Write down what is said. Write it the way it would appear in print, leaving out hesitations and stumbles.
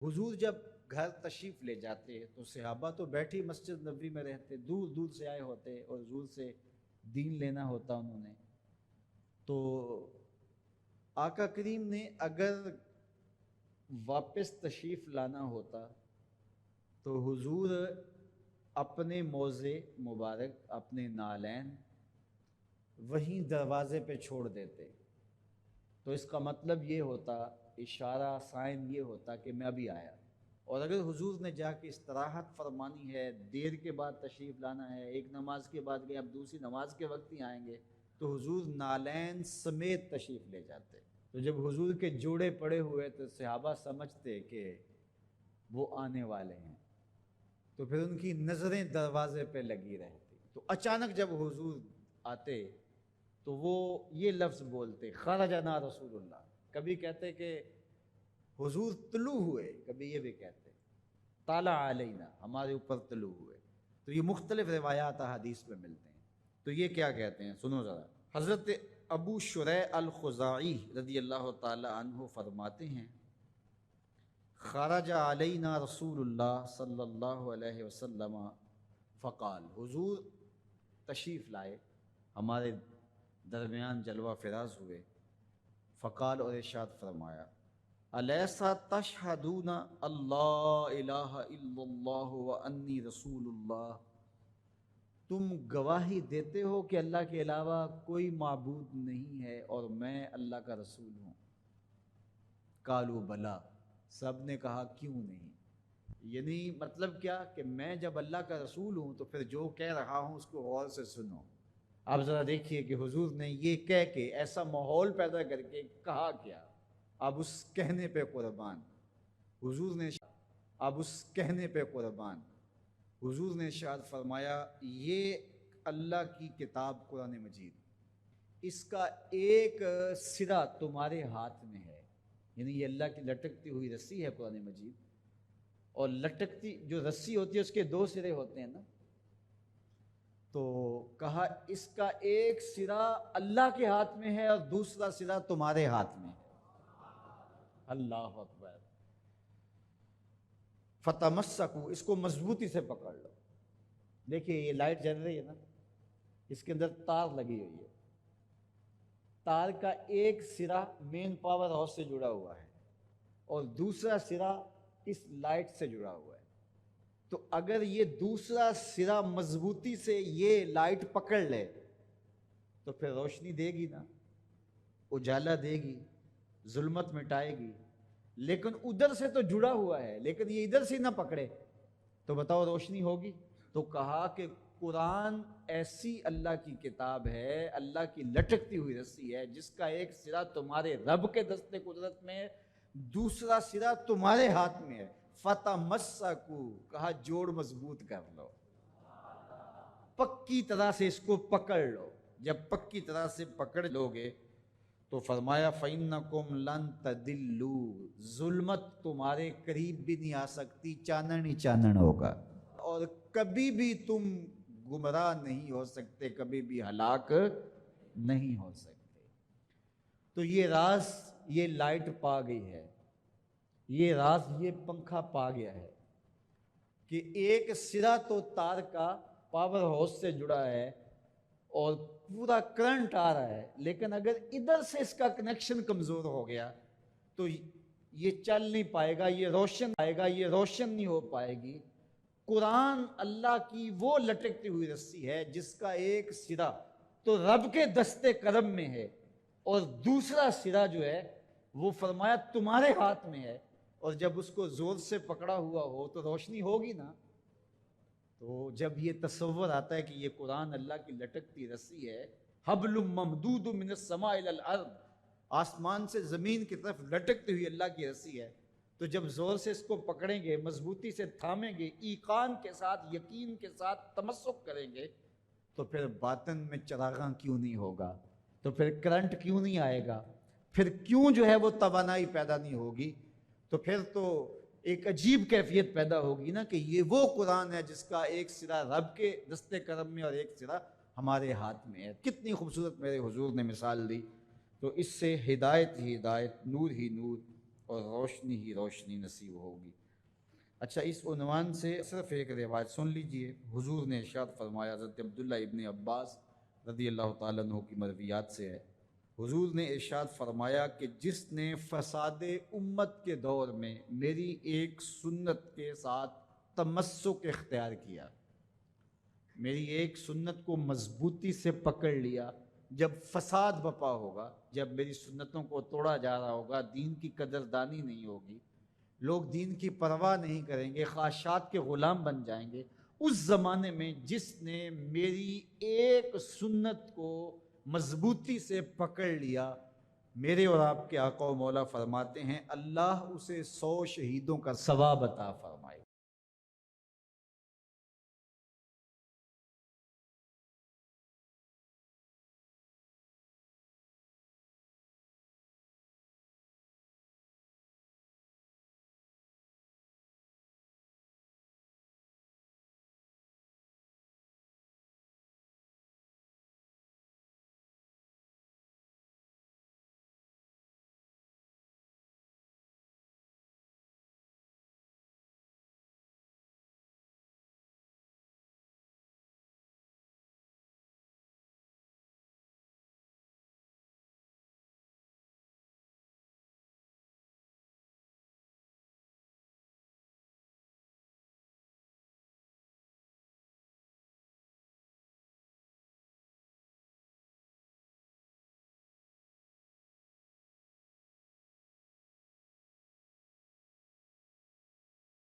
حضور جب گھر تشریف لے جاتے تو صحابہ تو بیٹھی مسجد نبوی میں رہتے، دور دور سے آئے ہوتے اور حضور سے دین لینا ہوتا انہوں نے. تو آقا کریم نے اگر واپس تشریف لانا ہوتا تو حضور اپنے موزے مبارک، اپنے نالین وہیں دروازے پہ چھوڑ دیتے. تو اس کا مطلب یہ ہوتا، اشارہ سائن یہ ہوتا کہ میں ابھی آیا. اور اگر حضور نے جا کے استراحت فرمانی ہے، دیر کے بعد تشریف لانا ہے، ایک نماز کے بعد گئے اب دوسری نماز کے وقت ہی آئیں گے، تو حضور نالین سمیت تشریف لے جاتے. تو جب حضور کے جوڑے پڑے ہوئے تو صحابہ سمجھتے کہ وہ آنے والے ہیں، تو پھر ان کی نظریں دروازے پہ لگی رہتی. تو اچانک جب حضور آتے تو وہ یہ لفظ بولتے، خرجنا رسول اللہ. کبھی کہتے کہ حضور طلوع ہوئے، کبھی یہ بھی کہتے طالع علینا، ہمارے اوپر طلوع ہوئے. تو یہ مختلف روایات حدیث میں ملتے ہیں. تو یہ کیا کہتے ہیں سنو ذرا. حضرت ابو شریح الخزاعی رضی اللہ تعالی عنہ فرماتے ہیں، خرج علینا رسول اللہ صلی اللہ علیہ وسلم فقال، حضور تشریف لائے، ہمارے درمیان جلوہ فراز ہوئے. فقال، اور ارشاد فرمایا، الیسا تشہدون اللہ الہ الا اللہ وانی رسول اللہ، تم گواہی دیتے ہو کہ اللہ کے علاوہ کوئی معبود نہیں ہے اور میں اللہ کا رسول ہوں. قالوا بلا، سب نے کہا کیوں نہیں. یعنی مطلب کیا کہ میں جب اللہ کا رسول ہوں تو پھر جو کہہ رہا ہوں اس کو غور سے سنو. آپ ذرا دیکھیے کہ حضور نے یہ کہہ کے ایسا ماحول پیدا کر کے کہا کیا. اب اس کہنے پہ قربان حضور نے، اب اس کہنے پہ قربان حضور نے ارشاد فرمایا، یہ اللہ کی کتاب قرآن مجید، اس کا ایک سرا تمہارے ہاتھ میں ہے. یعنی یہ اللہ کی لٹکتی ہوئی رسی ہے قرآن مجید، اور لٹکتی جو رسی ہوتی ہے اس کے دو سرے ہوتے ہیں نا. تو کہا اس کا ایک سرا اللہ کے ہاتھ میں ہے اور دوسرا سرا تمہارے ہاتھ میں ہے. اللہ اکبر. فتمسکو، اس کو مضبوطی سے پکڑ لو. دیکھیے یہ لائٹ جل رہی ہے نا، اس کے اندر تار لگی ہوئی ہے. تار کا ایک سرا مین پاور ہاؤس سے جڑا ہوا ہے اور دوسرا سرا اس لائٹ سے جڑا ہوا ہے. تو اگر یہ دوسرا سرا مضبوطی سے یہ لائٹ پکڑ لے تو پھر روشنی دے گی نا، اجالا دے گی، ظلمت مٹائے گی. لیکن ادھر سے تو جڑا ہوا ہے، لیکن یہ ادھر سے نہ پکڑے تو بتاؤ روشنی ہوگی. تو کہا کہ قرآن ایسی اللہ کی کتاب ہے، اللہ کی لٹکتی ہوئی رسی ہے جس کا ایک سرا تمہارے رب کے دستے قدرت میں ہے، دوسرا سرا تمہارے ہاتھ میں ہے. فتمسکو، کہا جوڑ مضبوط کر لو، پکی طرح سے اس کو پکڑ لو. جب پکی طرح سے پکڑ لو گے تو فرمایا فَإِنَّكُمْ لَن تَدِلُّوا، ظلمت تمہارے قریب بھی نہیں آ سکتی، چانن ہی چانن ہوگا، اور کبھی بھی تم گمراہ نہیں ہو سکتے، کبھی بھی ہلاک نہیں ہو سکتے. تو یہ راز یہ لائٹ پا گئی ہے، یہ راز یہ پنکھا پا گیا ہے کہ ایک سرا تو تار کا پاور ہاؤس سے جڑا ہے اور پورا کرنٹ آ رہا ہے، لیکن اگر ادھر سے اس کا کنیکشن کمزور ہو گیا تو یہ چل نہیں پائے گا، یہ روشن آئے گا، یہ روشن نہیں ہو پائے گی. قرآن اللہ کی وہ لٹکتی ہوئی رسی ہے جس کا ایک سرا تو رب کے دستے کرم میں ہے اور دوسرا سرا جو ہے وہ فرمایا تمہارے ہاتھ میں ہے، اور جب اس کو زور سے پکڑا ہوا ہو تو روشنی ہوگی نا. تو جب یہ تصور آتا ہے کہ یہ قرآن اللہ کی لٹکتی رسی ہے، حبل ممدود من السماء الی الارض، آسمان سے زمین کی طرف لٹکتی ہوئی اللہ کی رسی ہے، تو جب زور سے اس کو پکڑیں گے، مضبوطی سے تھامیں گے، ایقان کے ساتھ، یقین کے ساتھ تمسک کریں گے، تو پھر باطن میں چراغاں کیوں نہیں ہوگا، تو پھر کرنٹ کیوں نہیں آئے گا، پھر کیوں جو ہے وہ توانائی پیدا نہیں ہوگی. تو پھر تو ایک عجیب کیفیت پیدا ہوگی نا کہ یہ وہ قرآن ہے جس کا ایک سرا رب کے دستے کرم میں اور ایک سرا ہمارے ہاتھ میں ہے. کتنی خوبصورت میرے حضور نے مثال دی. تو اس سے ہدایت ہی ہدایت، نور ہی نور، اور روشنی ہی روشنی نصیب ہوگی۔ اچھا، اس عنوان سے صرف ایک روایت سن لیجئے۔ حضور نے ارشاد فرمایا، حضرت عبداللہ ابن عباس رضی اللہ تعالیٰ عنہ کی مرویات سے ہے، حضور نے ارشاد فرمایا کہ جس نے فساد امت کے دور میں میری ایک سنت کے ساتھ تمسک اختیار کیا، میری ایک سنت کو مضبوطی سے پکڑ لیا، جب فساد بپا ہوگا، جب میری سنتوں کو توڑا جا رہا ہوگا، دین کی قدردانی نہیں ہوگی، لوگ دین کی پرواہ نہیں کریں گے، خواہشات کے غلام بن جائیں گے، اس زمانے میں جس نے میری ایک سنت کو مضبوطی سے پکڑ لیا، میرے اور آپ کے آقا و مولا فرماتے ہیں اللہ اسے 100 شہیدوں کا ثواب عطا فرمائے۔